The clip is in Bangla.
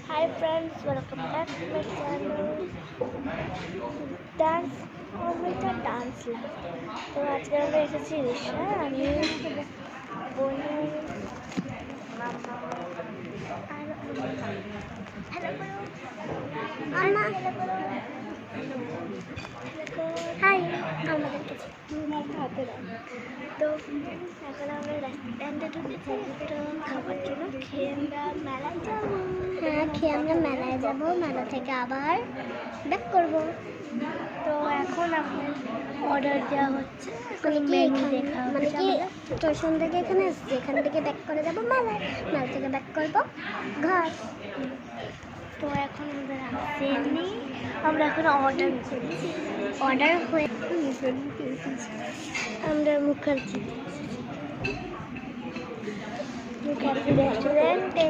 Hi friends, welcome back to my channel Dance with the Dance Lab। তো আজকে আমরা এসেছি রিশা, আমি বনু আর হাই আমাদের কাছে হাতে তো এখন আমরা রেস্টুরেন্টে ঢুকেছি একটা খাবার জন্য। খেয়ে আমরা মেলায় যাবো। হ্যাঁ, খেয়ে আমরা মেলায় যাবো, মেলা থেকে আবার ব্যাক করবো। তো এখন আমাদের অর্ডার দেওয়া হচ্ছে, মানে কি স্টেশন থেকে এখানে এসছি, এখান থেকে ব্যাক করে যাবো মেলায়, মেলা থেকে ব্যাক করবো ঘর। তো এখন আমাদের আসেনি, আমরা এখন অর্ডার করছি। অর্ডার হয়ে আমরা মুখার্জি রেস্টুরেন্টে